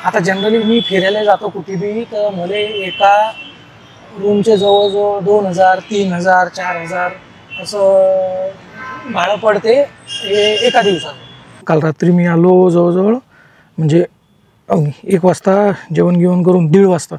आता जनरली मी फिरायला जातो कुठे बी तर मला एका रूमचे जवळजवळ 2000, 3000, 4000 असं भाडं पडते एका दिवसाचं. काल रात्री मी आलो जवळजवळ म्हणजे 1 वाजता जेवण घेऊन करून 1:30 वाजता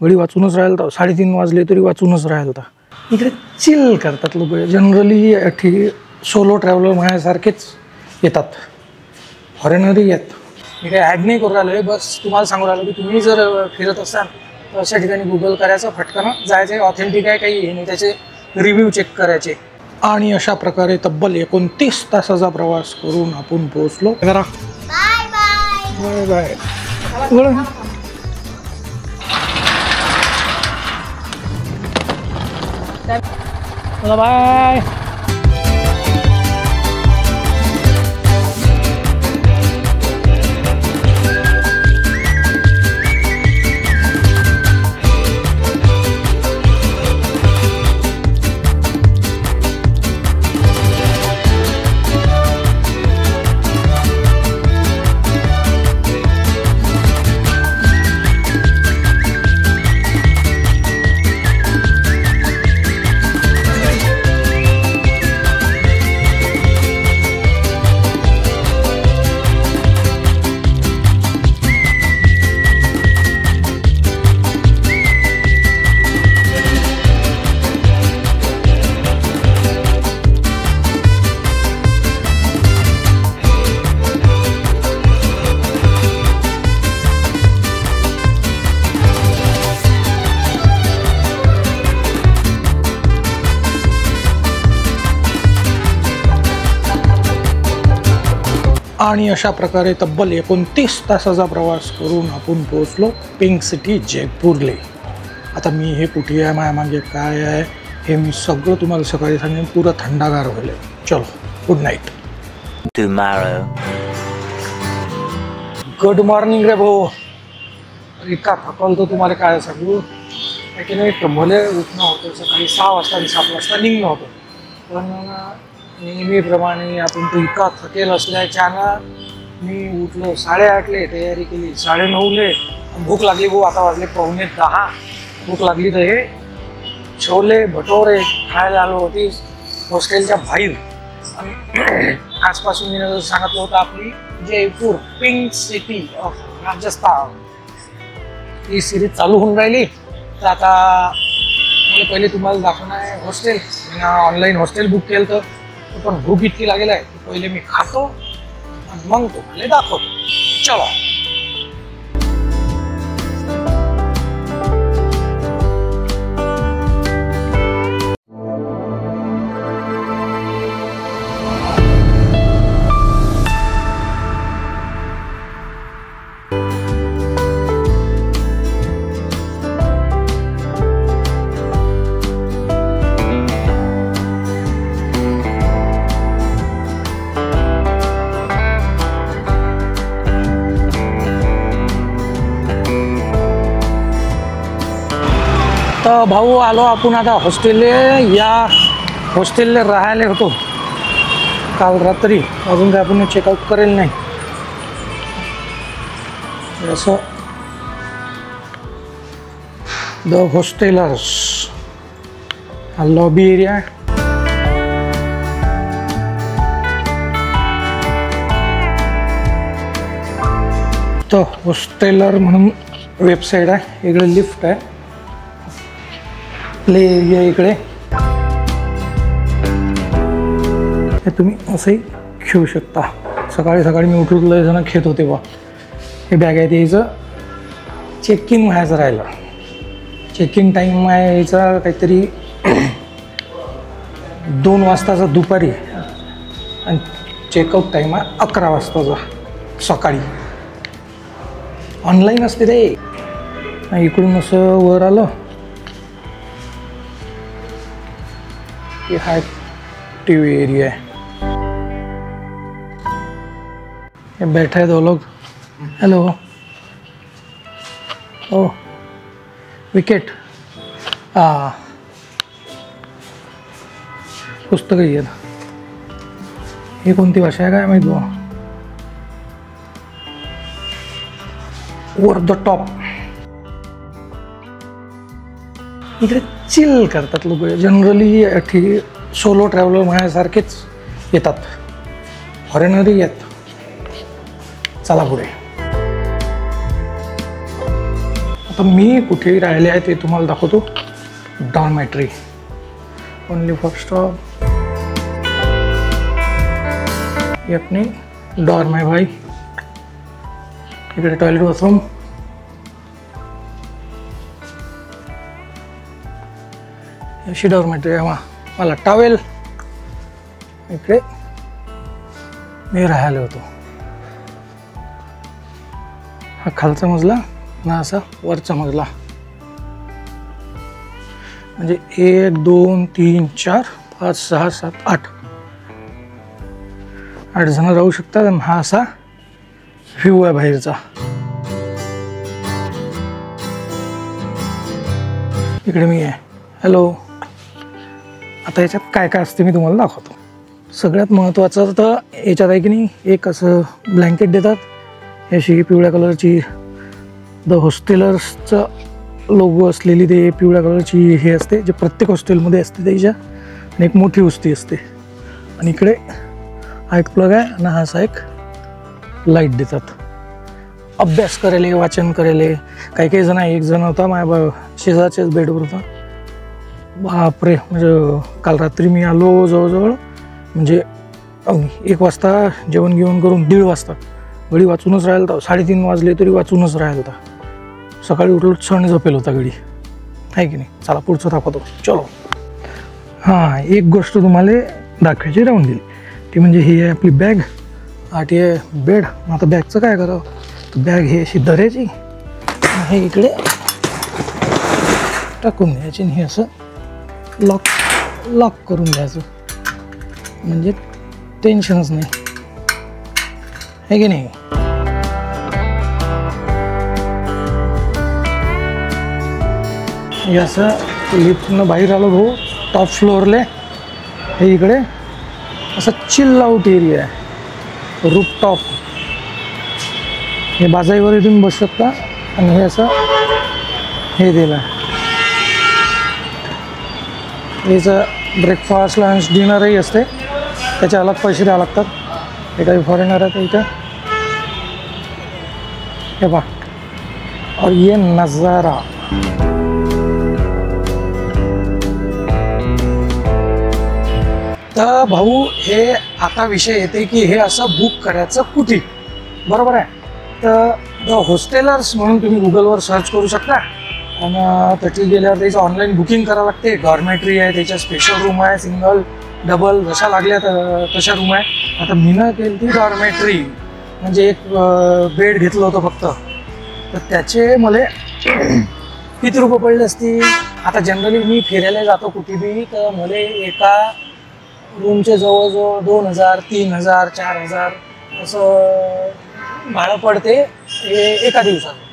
घडी वाचूनच राहिलं तर 3:30 वाजले तरी वाचूनच राहिलं तर. इकडे चिल करतात लोक जनरली. सोलो ट्रॅव्हलर माझ्यासारखेच येतात, फॉरेनरही येत. मी काही ॲड नाही करू राहिलो आहे, बस तुम्हाला सांगू राहिलो की तुम्ही जर फिरत असाल तर अशा ठिकाणी गुगल करायचं, फटकन जायचं, ऑथेंटिक आहे काही हे नाही, त्याचे रिव्ह्यू चेक करायचे. आणि अशा प्रकारे तब्बल 29 तासाचा प्रवास करून आपण पोहोचलो. Bye bye bye bye bye. आणि अशा प्रकारे तब्बल 29 तासाचा प्रवास करून आपण पोहोचलो पिंक सिटी जयपूरले. आता मी हे कुठे आहे, माझ्यामागे काय आहे हे मी सगळं तुम्हाला सकाळी सांगेन. पुरं थंडागार होईल. चलो, good night. Tomorrow. Good morning रे भाऊ. इतका थकल तर तुम्हाला काय सांगू की नाही. मला उठणं होतं सकाळी 6 वाजता आणि 7 वाजता निघणं होतं, पण नेहमीप्रमाणे आपण तो इतका थकेल असल्याच्यानं मी उठलो 8:30ले, तयारी केली 9:30ले. भूक लागली भाऊ, आता वाजले 9:45. भूक लागली तर हे छोले भटोरे खायला आलो होती हॉस्टेलच्या बाहेर. आजपासून मी सांगितलं होतं आपली Jaipur pink city of Rajasthan he series चालू होऊन राहिली. तर आता मला पहिले तुम्हाला दाखवणं आहे हॉस्टेल. ऑनलाईन हॉस्टेल बुक केलं तर पण भूक इतकी लागेल आहे, पहिले मी खातो आणि मग तुम्हाला दाखवतो. चलो. तर भाऊ आलो आपण आता हॉस्टेलले. या हॉस्टेलला राहायला होतो काल रात्री, अजून काय आपण चेकआउट करेल नाही. असं द हॉस्टेलर्स हा लॉबी एरिया आहे. तर हॉस्टेलर म्हणून वेबसाईट आहे. इकडे लिफ्ट आहे, प्ले एरिया इकडे. हे तुम्ही असंही खेळू शकता. सकाळी सकाळी मी उठून लय जण खेळत होते बा. हे बॅग आहे यायचं चेक इन व्हायचं राहिलं. चेक इन टाईम आहे यायचा काहीतरी 2 वाजताचा दुपारी आणि चेकआउट टाईम आहे 11 वाजताचा सकाळी. ऑनलाईन असते ते. इकडून असं वर आलं की हा टीवी एरिया है. ये बैठे 2 लोग. हेलो. ओ विकेट. पुस्तक ही आहेत. ही कोणती भाषा आहे काय माहीत बुवा. Over the top. इकडे चिल करतात लोक जनरली. सोलो ट्रॅव्हलर माझ्यासारखेच येतात, फॉरेनरही येत. चला पुढे. आता मी कुठे राहिले आहे ते तुम्हाला दाखवतो. Dormitory only for stop. ये अपनी डॉर्म है भाई. इकडे टॉयलेट बाथरूम. अशी डॉर्मेटरी आहे. मला टॉवेल. इकडे मी राहायला होतो. हा खालचा मजला ना असा वरचा मजला. म्हणजे 1 2 3 4 5 6 7 8 जण राहू शकतात. आणि हा असा व्ह्यू आहे बाहेरचा. इकडे मी आहे. हॅलो. आता याच्यात काय काय असते मी तुम्हाला दाखवतो. सगळ्यात महत्त्वाचं तर याच्यात आहे की नाही, एक असं ब्लँकेट देतात. अशी पिवळ्या कलरची द हॉस्टेलर्सचं लोगो असलेली ते पिवळ्या कलरची हे असते, जे प्रत्येक हॉस्टेलमध्ये असते त्याच्या. आणि एक मोठी उस्ती असते. आणि इकडे हा एक प्लग आहे आणि हा असा एक लाईट देतात. अभ्यास करेले, वाचन करेले. काही काही जण आहे. एक जण होता माझ्या शेजारच्याच बेडवर होता. बापरे, म्हणजे काल रात्री मी आलो जवळजवळ म्हणजे 1 वाजता जेवण घेऊन करून 1:30 वाजता गडी वाचूनच राहिला होता. 3:30 वाजले तरी वाचूनच राहिला होता. सकाळी उठलो क्षण झोपेल होता गडी, आहे की नाही. चला पुढचं दाखवतो. चलो. हां, एक गोष्ट तुम्हाला दाखवायची राहून गेली, ती म्हणजे ही आहे आपली बॅग. आठ आहे बेड. आता बॅगचं काय करावं. तर बॅग हे अशी धरायची, हे इकडे टाकून द्यायची आणि हे असं लॉक करून द्यायचं. म्हणजे टेन्शनच नाही, आहे की नाही. हे असं लिफ्टनं बाहेर आलो भाऊ टॉप फ्लोअरले. हे इकडे असं चिल आउट एरिया आहे, रूफटॉप. हे बाजाईवर इथून बसू शकता. आणि हे असं हे दिलं आहे. याचं ब्रेकफास्ट लंच डिनरही असते, त्याचे अलग पैसे द्यावे लागतात. हे काही फॉरेनर आहे इथं. हे पहा. और ये नजारा. तर भाऊ हे आता विषय येते की हे असं बुक करायचं कुठे, बरोबर आहे. तर द हॉस्टेलर्स म्हणून तुम्ही गुगलवर सर्च करू शकता. आणि तिथे गेल्यावर त्याचं ऑनलाईन बुकिंग करावं लागते. डॉर्मेटरी आहे, त्याच्या स्पेशल रूम आहे, सिंगल डबल जशा लागल्या तशा रूम आहे. आता मीनं केली ती डॉर्मेटरी, म्हणजे एक बेड घेतलं होतं फक्त. तर त्याचे मला किती रुपये पडले असतील. आता जनरली मी फिरायला जातो कुठे बी, तर मला एका रूमचे जवळजवळ 2,000 3,000 4,000 असं भाडं पडते एका दिवसाचं.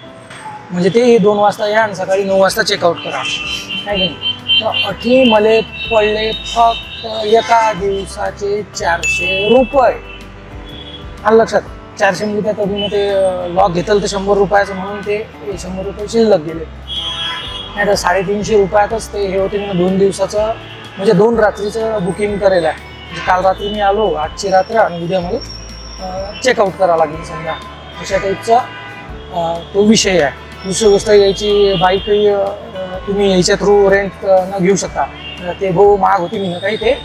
म्हणजे ते 2 वाजता या आणि सकाळी 9 वाजता चेकआउट करा, आहे की नाही. तर अठी मला पडले फक्त एका दिवसाचे 400 रुपये. आलं लक्षात. 400 म्हणजे त्या कधीनं ते लॉक घेतलं तर 100 रुपयाचं, म्हणून ते 100 रुपये शिल्लक गेले. नाही तर 350 रुपयातच ते हे होते. मी 2 दिवसाचं म्हणजे 2 रात्रीचं बुकिंग करेल आहे. काल रात्री मी आलो, आजची रात्र, आणि उद्या मला चेकआउट करावं लागेल समजा. अशा टाईपचा तो विषय आहे. दुसरी गोष्ट यायची बाईकही तुम्ही यायच्या थ्रू रेंट न घेऊ शकता. ते भाऊ महाग होती, मी काही ते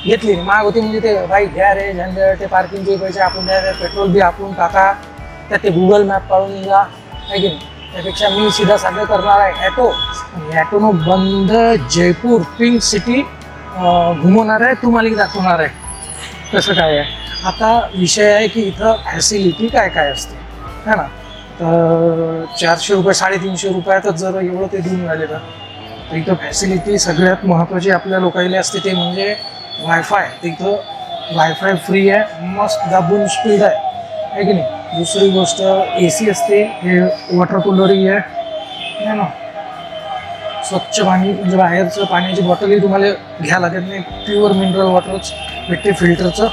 घेतली नाही. महाग होती म्हणजे ते बाईक घ्या रे झंझट, ते पार्किंगचे पैसे आपण द्या, पेट्रोल बी आपण टाका, त्यात ते गुगल मॅप काढून जा, आहे की नाही. त्यापेक्षा मी सीधा साधं करणार आहे ॲटो. ॲटोनं बंद जयपूर पिंक सिटी घुमवणार आहे, तुम्हाला दाखवणार आहे कसं काय आहे. आता विषय आहे की इथं फॅसिलिटी काय काय असते, है ना. तर 400 रुपये 350 रुपयातच जर एवढं ते देऊन राहिले तर इथं फॅसिलिटी सगळ्यात महत्त्वाची आपल्या लोकांना असते ते म्हणजे वायफाय. तर इथं वायफाय फ्री आहे, मस्त दाबून स्पीड आहे की नाही. दुसरी गोष्ट AC असते, हे वॉटर कूलरही आहे ना. स्वच्छ पाणी म्हणजे बाहेरचं पाण्याची बॉटलही तुम्हाला घ्यावं लागत नाही, प्युअर मिनरल वॉटरच भेटते फिल्टरचं.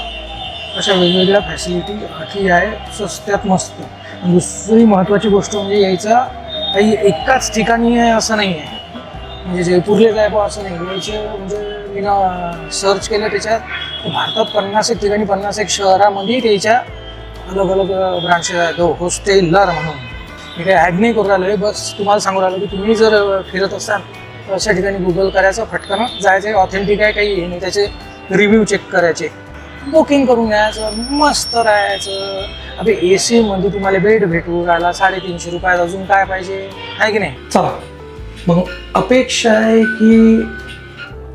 अशा वेगवेगळ्या फॅसिलिटी अठी आहे, स्वस्त्यात मस्त. दुसरी महत्त्वाची गोष्ट म्हणजे यायचा काही एकाच ठिकाणी आहे असं नाही आहे. म्हणजे जयपूरला जाय बा असं नाही. यायचे म्हणजे मी सर्च केलं त्याच्यात भारतात 50 ठिकाणी 50 शहरामध्ये त्याच्या अलग अलग ब्रांचेस आहेत. हॉस्टेलर म्हणून मी काही ॲड नाही करू राहिलो आहे, बस तुम्हाला सांगू राहिलो की तुम्ही जर फिरत असाल तर अशा ठिकाणी गुगल करायचं, फटकन जायचं, ऑथेंटिक आहे काही हे नाही, त्याचे रिव्ह्यू चेक करायचे, बुकिंग करून घ्यायचं, मस्त राहायचं. अबे AC मध्ये तुम्हाला बेड भेटू राहिला 350 रुपयात, अजून काय पाहिजे आहे की नाही. चला मग अपेक्षा आहे की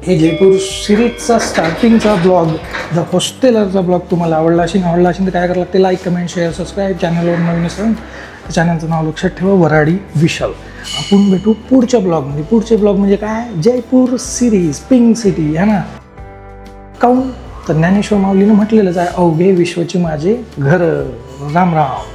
हे जयपूर सिरीजचा स्टार्टिंगचा ब्लॉग, द हॉस्टेलरचा ब्लॉग तुम्हाला आवडला असेल तर काय करायला लागते, लाईक, कमेंट, शेअर, सबस्क्राईब. चॅनलवर नवीन असेल चॅनलचं नाव लक्षात ठेवा, वराडी विशाल. आपण भेटू पुढच्या ब्लॉगमध्ये. पुढचे ब्लॉग म्हणजे काय, जयपूर सिरीज, पिंक सिटी है ना. काऊन तर ज्ञानेश्वर माऊलीनं म्हटलेलंच आहे, अवघे विश्वचे माझे घर. राम राम.